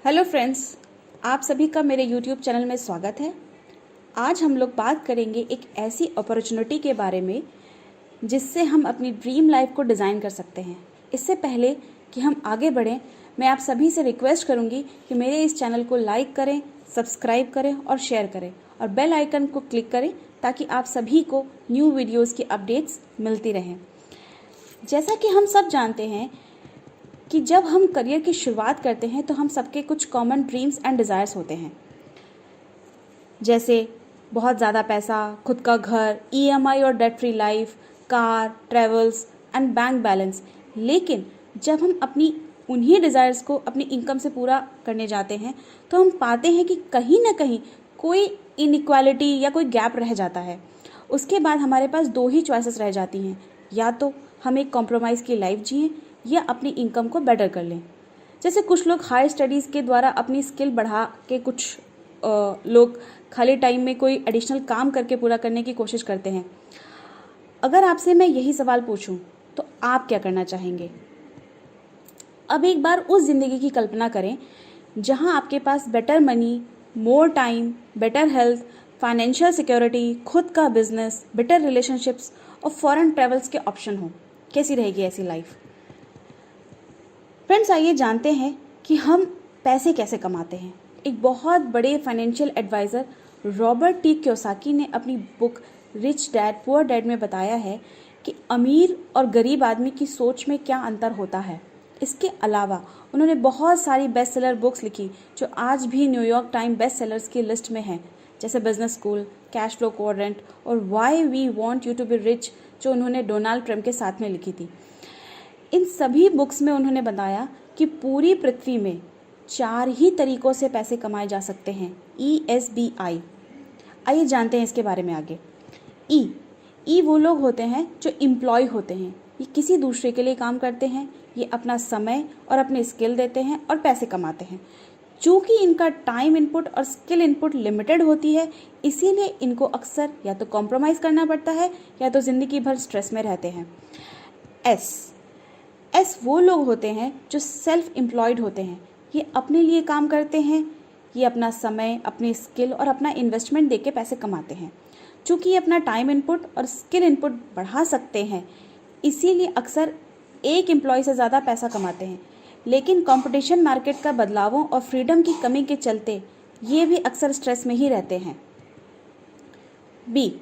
Hello friends, आप सभी का मेरे यूट्यूब चैनल में स्वागत है। आज हम लोग बात करेंगे एक ऐसी अपॉर्चुनिटी के बारे में जिससे हम अपनी ड्रीम लाइफ को डिज़ाइन कर सकते हैं। इससे पहले कि हम आगे बढ़ें, मैं आप सभी से रिक्वेस्ट करूंगी कि मेरे इस चैनल को लाइक करें, सब्सक्राइब करें और शेयर करें और बेल आइकन को क्लिक करें ताकि आप सभी को न्यू वीडियोज़ की अपडेट्स मिलती रहें। जैसा कि हम सब जानते हैं कि जब हम करियर की शुरुआत करते हैं तो हम सबके कुछ कॉमन ड्रीम्स एंड डिज़ायर्स होते हैं, जैसे बहुत ज़्यादा पैसा, खुद का घर, ईएमआई और debt free life, car, travels and bank balance. लेकिन जब हम अपनी उन्हीं डिज़ायर्स को अपनी इनकम से पूरा करने जाते हैं तो हम पाते हैं कि कहीं ना कहीं कोई इनइक्वालिटी या कोई गैप रह जाता है। उसके बाद हमारे पास दो ही चॉइसेस रह जाती हैं, या तो हम एक कॉम्प्रोमाइज़ की लाइफ जिएं या अपनी इनकम को बेटर कर लें। जैसे कुछ लोग हाई स्टडीज़ के द्वारा अपनी स्किल बढ़ा के, कुछ लोग खाली टाइम में कोई एडिशनल काम करके पूरा करने की कोशिश करते हैं। अगर आपसे मैं यही सवाल पूछूं तो आप क्या करना चाहेंगे? अब एक बार उस ज़िंदगी की कल्पना करें जहां आपके पास better money, more time, better health, financial security, खुद का बिजनेस, बेटर रिलेशनशिप्स और फॉरेन ट्रेवल्स के ऑप्शन हो। कैसी रहेगी ऐसी लाइफ? फ्रेंड्स, आइए जानते हैं कि हम पैसे कैसे कमाते हैं। एक बहुत बड़े financial adviser Robert T Kiyosaki ने अपनी book Rich Dad Poor Dad में बताया है कि अमीर और गरीब आदमी की सोच में क्या अंतर होता है। इसके अलावा उन्होंने बहुत सारी बेस्ट सेलर बुक्स लिखी जो आज भी न्यूयॉर्क टाइम बेस्ट सेलर्स की लिस्ट में हैं, जैसे business school, cash flow quadrant और why we want you to be rich, जो उन्होंने डोनाल्ड ट्रम्प के साथ में लिखी थी। इन सभी बुक्स में उन्होंने बताया कि पूरी पृथ्वी में 4 ही तरीकों से पैसे कमाए जा सकते हैं। ESBI। आइए जानते हैं इसके बारे में आगे। ई वो लोग होते हैं जो एम्प्लॉय होते हैं। ये किसी दूसरे के लिए काम करते हैं, ये अपना समय और अपने स्किल देते हैं और पैसे कमाते हैं। चूँकि इनका टाइम इनपुट और स्किल इनपुट लिमिटेड होती है, इसीलिए इनको अक्सर या तो कॉम्प्रोमाइज़ करना पड़ता है या तो ज़िंदगी भर स्ट्रेस में रहते हैं। एस वो लोग होते हैं जो सेल्फ एम्प्लॉयड होते हैं। ये अपने लिए काम करते हैं, ये अपना समय, अपनी स्किल और अपना इन्वेस्टमेंट देके पैसे कमाते हैं। चूँकि ये अपना टाइम इनपुट और स्किल इनपुट बढ़ा सकते हैं, इसीलिए अक्सर एक एम्प्लॉय से ज़्यादा पैसा कमाते हैं। लेकिन कंपटीशन, मार्केट का बदलावों और फ्रीडम की कमी के चलते ये भी अक्सर स्ट्रेस में ही रहते हैं। बी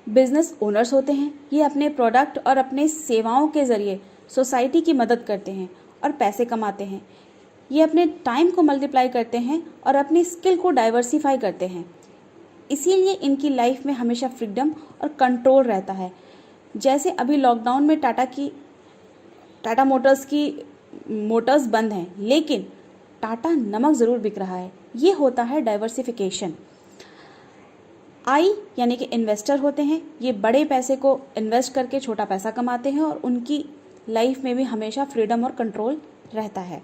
बिजनेस ओनर्स होते हैं। ये अपने प्रोडक्ट और अपने सेवाओं के ज़रिए सोसाइटी की मदद करते हैं और पैसे कमाते हैं। ये अपने टाइम को मल्टीप्लाई करते हैं और अपनी स्किल को डाइवर्सिफाई करते हैं। इसीलिए इनकी लाइफ में हमेशा फ्रीडम और कंट्रोल रहता है। जैसे अभी लॉकडाउन में टाटा मोटर्स की मोटर्स बंद हैं, लेकिन टाटा नमक ज़रूर बिक रहा है। ये होता है डाइवर्सिफिकेशन। यानी कि इन्वेस्टर होते हैं। ये बड़े पैसे को इन्वेस्ट करके छोटा पैसा कमाते हैं और उनकी लाइफ में भी हमेशा फ्रीडम और कंट्रोल रहता है।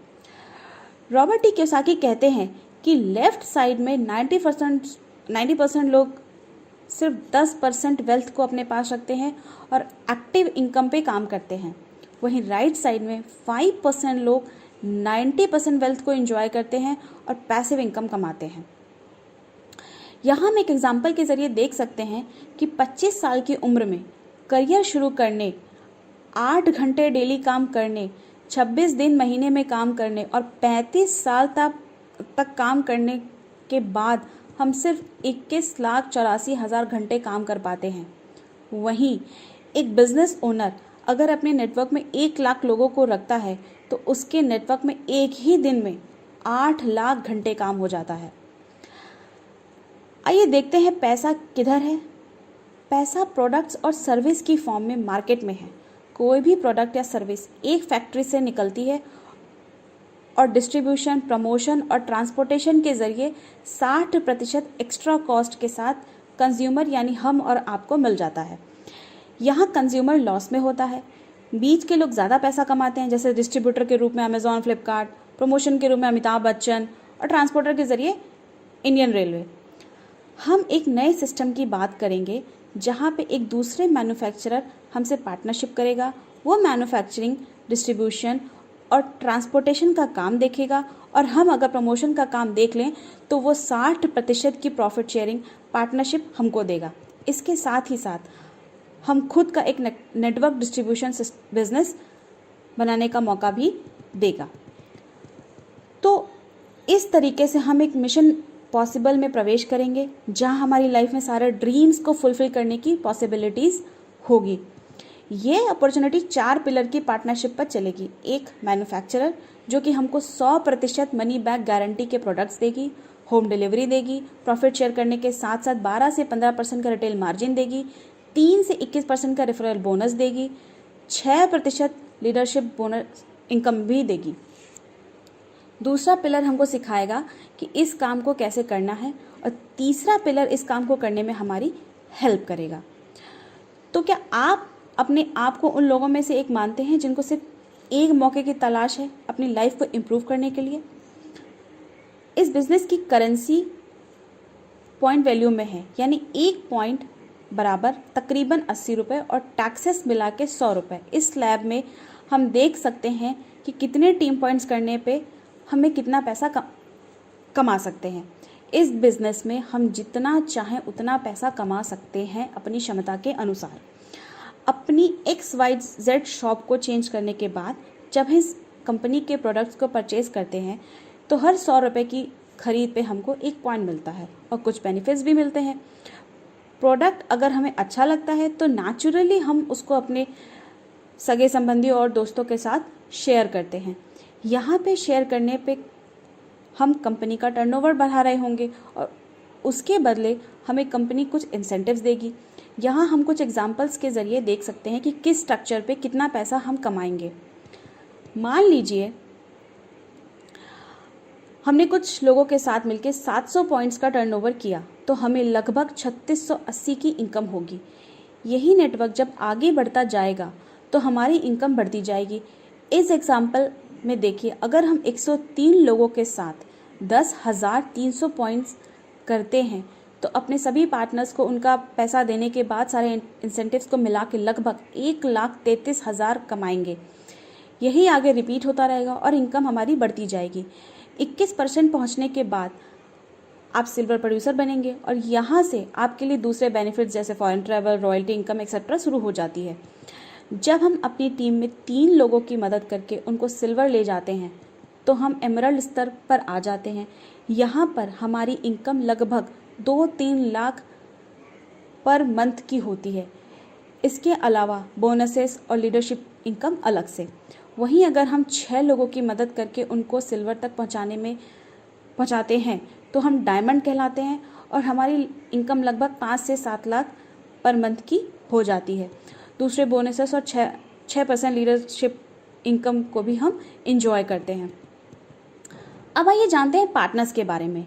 रॉबर्ट टी कियोसाकी कहते हैं कि लेफ्ट साइड में 90% लोग सिर्फ 10% वेल्थ को अपने पास रखते हैं और एक्टिव इनकम पे काम करते हैं। वहीं राइट साइड में 5% लोग 90% वेल्थ को एंजॉय करते हैं और पैसिव इनकम कमाते हैं। यहाँ हम एक एग्जाम्पल के ज़रिए देख सकते हैं कि 25 साल की उम्र में करियर शुरू करने, 8 घंटे डेली काम करने, 26 दिन महीने में काम करने और 35 साल तक काम करने के बाद हम सिर्फ 21,84,000 घंटे काम कर पाते हैं। वहीं एक बिजनेस ओनर अगर अपने नेटवर्क में 1 लाख लोगों को रखता है तो उसके नेटवर्क में एक ही दिन में 8 लाख घंटे काम हो जाता है। आइए देखते हैं पैसा किधर है। पैसा प्रोडक्ट्स और सर्विस की फॉर्म में मार्केट में है। कोई भी प्रोडक्ट या सर्विस एक फैक्ट्री से निकलती है और डिस्ट्रीब्यूशन, प्रमोशन और ट्रांसपोर्टेशन के ज़रिए 60% एक्स्ट्रा कॉस्ट के साथ कंज्यूमर यानी हम और आपको मिल जाता है। यहाँ कंज्यूमर लॉस में होता है। बीच के लोग ज़्यादा पैसा कमाते हैं, जैसे डिस्ट्रीब्यूटर के रूप में अमेजॉन, फ्लिपकार्ट, प्रमोशन के रूप में अमिताभ बच्चन और ट्रांसपोर्टर के ज़रिए इंडियन रेलवे। हम एक नए सिस्टम की बात करेंगे जहाँ पे एक दूसरे मैन्युफैक्चरर हमसे पार्टनरशिप करेगा। वो मैन्युफैक्चरिंग, डिस्ट्रीब्यूशन और ट्रांसपोर्टेशन का काम देखेगा, और हम अगर प्रमोशन का काम देख लें तो वो 60% की प्रॉफिट शेयरिंग पार्टनरशिप हमको देगा। इसके साथ ही साथ हम खुद का एक नेटवर्क डिस्ट्रीब्यूशन बिजनेस बनाने का मौका भी देगा। तो इस तरीके से हम एक मिशन पॉसिबल में प्रवेश करेंगे, जहां हमारी लाइफ में सारे ड्रीम्स को फुलफिल करने की पॉसिबिलिटीज़ होगी। ये अपॉर्चुनिटी 4 पिलर की पार्टनरशिप पर चलेगी। एक, मैन्युफैक्चरर जो कि हमको 100% मनी बैक गारंटी के प्रोडक्ट्स देगी, होम डिलीवरी देगी, प्रॉफिट शेयर करने के साथ साथ 12 से 15% का रिटेल मार्जिन देगी, 3 से 21% का रेफरल बोनस देगी, 6% लीडरशिप बोनस इनकम भी देगी। दूसरा पिलर हमको सिखाएगा कि इस काम को कैसे करना है, और तीसरा पिलर इस काम को करने में हमारी हेल्प करेगा। तो क्या आप अपने आप को उन लोगों में से एक मानते हैं जिनको सिर्फ एक मौके की तलाश है अपनी लाइफ को इम्प्रूव करने के लिए? इस बिजनेस की करेंसी पॉइंट वैल्यू में है, यानी 1 पॉइंट बराबर तकरीबन 80 रुपये और टैक्सेस मिला के 100 रुपये। इस स्लैब में हम देख सकते हैं कि कितने टीम पॉइंट्स करने पे हमें कितना पैसा कमा सकते हैं। इस बिज़नेस में हम जितना चाहें उतना पैसा कमा सकते हैं अपनी क्षमता के अनुसार। अपनी XYZ शॉप को चेंज करने के बाद जब हम इस कंपनी के प्रोडक्ट्स को परचेज करते हैं तो हर 100 रुपये की खरीद पे हमको 1 पॉइंट मिलता है और कुछ बेनिफिट्स भी मिलते हैं। प्रोडक्ट अगर हमें अच्छा लगता है तो नेचुरली हम उसको अपने सगे संबंधी और दोस्तों के साथ शेयर करते हैं। यहाँ पे शेयर करने पे हम कंपनी का टर्नओवर बढ़ा रहे होंगे और उसके बदले हमें कंपनी कुछ इंसेंटिव्स देगी। यहाँ हम कुछ एग्जांपल्स के ज़रिए देख सकते हैं कि किस स्ट्रक्चर पे कितना पैसा हम कमाएंगे। मान लीजिए हमने कुछ लोगों के साथ मिलकर 700 पॉइंट्स का टर्नओवर किया तो हमें लगभग 3680 की इनकम होगी। यही नेटवर्क जब आगे बढ़ता जाएगा तो हमारी इनकम बढ़ती जाएगी। इस एग्जाम्पल में देखिए, अगर हम 103 लोगों के साथ 10,300 पॉइंट्स करते हैं तो अपने सभी पार्टनर्स को उनका पैसा देने के बाद सारे इंसेंटिव्स को मिला के लगभग 1,33,000 कमाएंगे। यही आगे रिपीट होता रहेगा और इनकम हमारी बढ़ती जाएगी। 21% पहुंचने के बाद आप सिल्वर प्रोड्यूसर बनेंगे और यहाँ से आपके लिए दूसरे बेनिफिट्स जैसे foreign travel, royalty income etcetera शुरू हो जाती है। जब हम अपनी टीम में 3 लोगों की मदद करके उनको सिल्वर ले जाते हैं तो हम एमरल्ड स्तर पर आ जाते हैं। यहाँ पर हमारी इनकम लगभग 2-3 लाख पर मंथ की होती है। इसके अलावा बोनसेस और लीडरशिप इनकम अलग से। वहीं अगर हम 6 लोगों की मदद करके उनको सिल्वर तक पहुँचाते हैं तो हम डायमंड कहलाते हैं और हमारी इनकम लगभग 5 से 7 लाख पर मंथ की हो जाती है। दूसरे बोनसेस और 6% लीडरशिप इनकम को भी हम इंजॉय करते हैं। अब आइए जानते हैं पार्टनर्स के बारे में।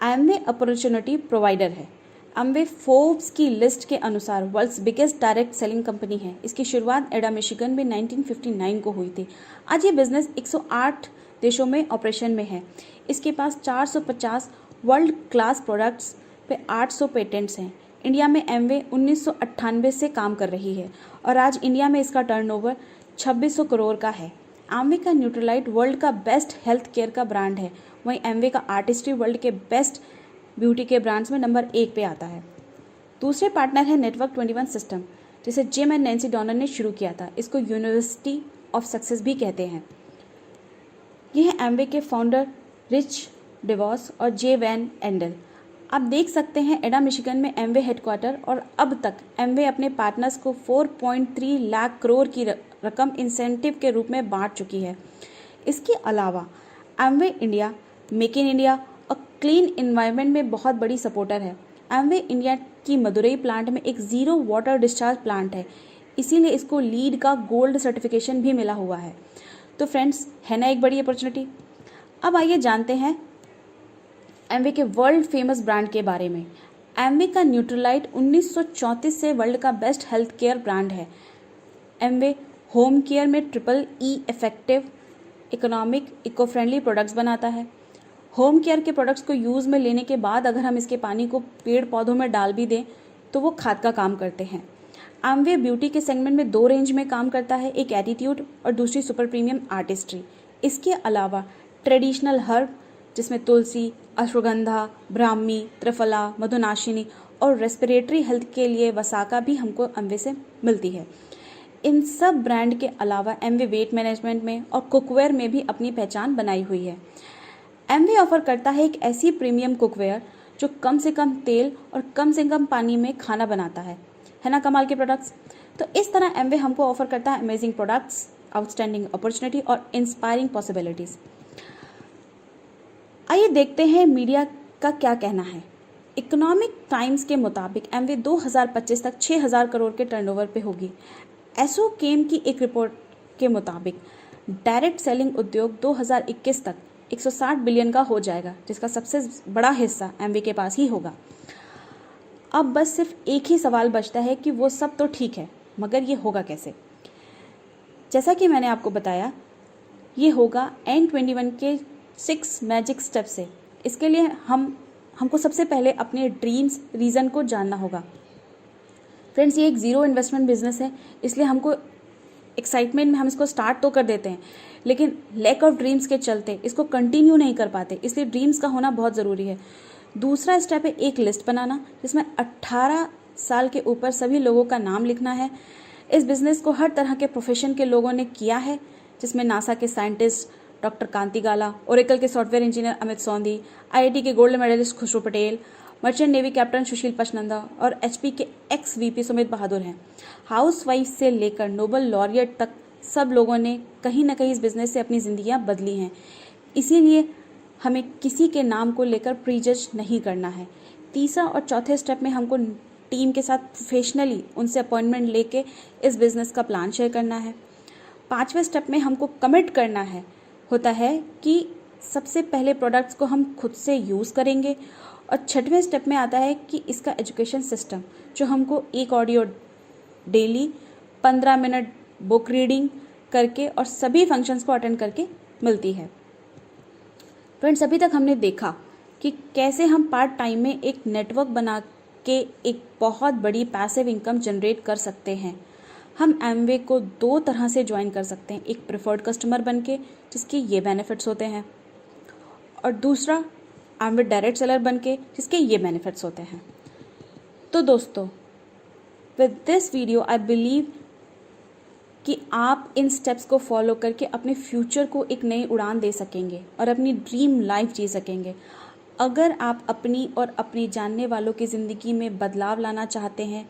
एमवे अपॉर्चुनिटी प्रोवाइडर है। एमवे फोर्ब्स की लिस्ट के अनुसार world's biggest direct selling company है। इसकी शुरुआत एडा मिशिगन में 1959 को हुई थी। आज ये बिजनेस 108 देशों में ऑपरेशन में है। इसके पास 450 वर्ल्ड क्लास प्रोडक्ट्स पे 800 पेटेंट्स हैं। इंडिया में एमवे 1998 से काम कर रही है और आज इंडिया में इसका टर्नओवर 2600 करोड़ का है। एमवे का न्यूट्रलाइट वर्ल्ड का बेस्ट हेल्थ केयर का ब्रांड है। वहीं एमवे का आर्टिस्ट्री वर्ल्ड के बेस्ट ब्यूटी के ब्रांड्स में नंबर 1 पे आता है। दूसरे पार्टनर है नेटवर्क 21 सिस्टम, जिसे जिम एंड नैन्सी डॉनर ने शुरू किया था। इसको यूनिवर्सिटी ऑफ सक्सेस भी कहते हैं। यह है एमवे के फाउंडर रिच डिवॉस और जे वैन एंडल। आप देख सकते हैं एडा मिशिगन में एमवे हेडक्वार्टर और अब तक एमवे अपने पार्टनर्स को 4.3 लाख करोड़ की रकम इंसेंटिव के रूप में बांट चुकी है। इसके अलावा Amway India, make in India और क्लीन इन्वायरमेंट में बहुत बड़ी सपोर्टर है। एमवे इंडिया की मदुरई प्लांट में एक ज़ीरो वाटर डिस्चार्ज प्लांट है, इसीलिए इसको लीड का गोल्ड सर्टिफिकेशन भी मिला हुआ है। तो फ्रेंड्स, है ना एक बड़ी अपॉर्चुनिटी। अब आइए जानते हैं एमवे के वर्ल्ड फेमस ब्रांड के बारे में। एमवे का न्यूट्रलाइट 1934 से वर्ल्ड का बेस्ट हेल्थ केयर ब्रांड है। एमवे होम केयर में EEE effective, economic, eco friendly products बनाता है। होम केयर के प्रोडक्ट्स को यूज़ में लेने के बाद अगर हम इसके पानी को पेड़ पौधों में डाल भी दें तो वो खाद का काम करते हैं। एमवे ब्यूटी के सेगमेंट में 2 रेंज में काम करता है, एक एटीट्यूड और दूसरी सुपर प्रीमियम आर्टिस्ट्री। इसके अलावा ट्रेडिशनल हर्ब जिसमें तुलसी, अश्वगंधा, ब्राह्मी, त्रिफला, मधुनाशिनी और रेस्पिरेटरी हेल्थ के लिए वसाका भी हमको एमवे से मिलती है। इन सब ब्रांड के अलावा एमवे वेट मैनेजमेंट में और कुकवेयर में भी अपनी पहचान बनाई हुई है। एमवे ऑफर करता है एक ऐसी प्रीमियम कुकवेयर जो कम से कम तेल और कम से कम पानी में खाना बनाता है ना कमाल के प्रोडक्ट्स। तो इस तरह एमवे हमको ऑफर करता है अमेजिंग प्रोडक्ट्स, आउटस्टैंडिंग अपॉर्चुनिटी और इंस्पायरिंग पॉसिबिलिटीज़। आइए देखते हैं मीडिया का क्या कहना है। इकोनॉमिक टाइम्स के मुताबिक एमवे 2025 तक 6,000 करोड़ के टर्नओवर पे होगी। एसोकेम की एक रिपोर्ट के मुताबिक डायरेक्ट सेलिंग उद्योग 2021 तक 160 बिलियन का हो जाएगा, जिसका सबसे बड़ा हिस्सा एमवे के पास ही होगा। अब बस सिर्फ एक ही सवाल बचता है कि वो सब तो ठीक है, मगर ये होगा कैसे। जैसा कि मैंने आपको बताया, ये होगा N21 के 6 मैजिक स्टेप से। इसके लिए हमको सबसे पहले अपने ड्रीम्स रीज़न को जानना होगा। फ्रेंड्स, ये एक ज़ीरो इन्वेस्टमेंट बिजनेस है, इसलिए हमको एक्साइटमेंट में हम इसको स्टार्ट तो कर देते हैं, लेकिन लैक ऑफ ड्रीम्स के चलते इसको कंटिन्यू नहीं कर पाते, इसलिए ड्रीम्स का होना बहुत ज़रूरी है। दूसरा स्टेप है एक लिस्ट बनाना, जिसमें 18 साल के ऊपर सभी लोगों का नाम लिखना है। इस बिज़नेस को हर तरह के प्रोफेशन के लोगों ने किया है, जिसमें नासा के scientist doctor Kanti Gala, Oracle के software engineer Amit Saundhi, IIT के gold medallist Khushroo Patel, merchant navy captain Sushil Pachnanda और HP के एक्स VP सुमित बहादुर हैं। हाउसवाइफ से लेकर नोबल लॉरियट तक सब लोगों ने कहीं ना कहीं इस बिज़नेस से अपनी ज़िंदगियां बदली हैं। इसीलिए हमें किसी के नाम को लेकर प्रीजज नहीं करना है। तीसरा और चौथे स्टेप में हमको टीम के साथ प्रोफेशनली उनसे अपॉइंटमेंट लेके इस बिज़नेस का प्लान शेयर करना है। 5वें स्टेप में हमको कमिट करना होता है कि सबसे पहले प्रोडक्ट्स को हम खुद से यूज़ करेंगे। और 6वें स्टेप में आता है कि इसका एजुकेशन सिस्टम, जो हमको एक audio daily 15 minute book reading करके और सभी फंक्शंस को अटेंड करके मिलती है। फ्रेंड्स, अभी तक हमने देखा कि कैसे हम पार्ट टाइम में एक नेटवर्क बना के एक बहुत बड़ी पैसिव इनकम जनरेट कर सकते हैं। हम एमवे को 2 तरह से ज्वाइन कर सकते हैं, एक प्रेफर्ड कस्टमर बन के जिसके ये बेनिफिट्स होते हैं, और दूसरा एमवे डायरेक्ट सेलर बन के जिसके ये बेनिफिट्स होते हैं। तो दोस्तों, with this video I believe कि आप इन स्टेप्स को फॉलो करके अपने फ्यूचर को एक नई उड़ान दे सकेंगे और अपनी ड्रीम लाइफ जी सकेंगे। अगर आप अपनी और अपने जानने वालों की ज़िंदगी में बदलाव लाना चाहते हैं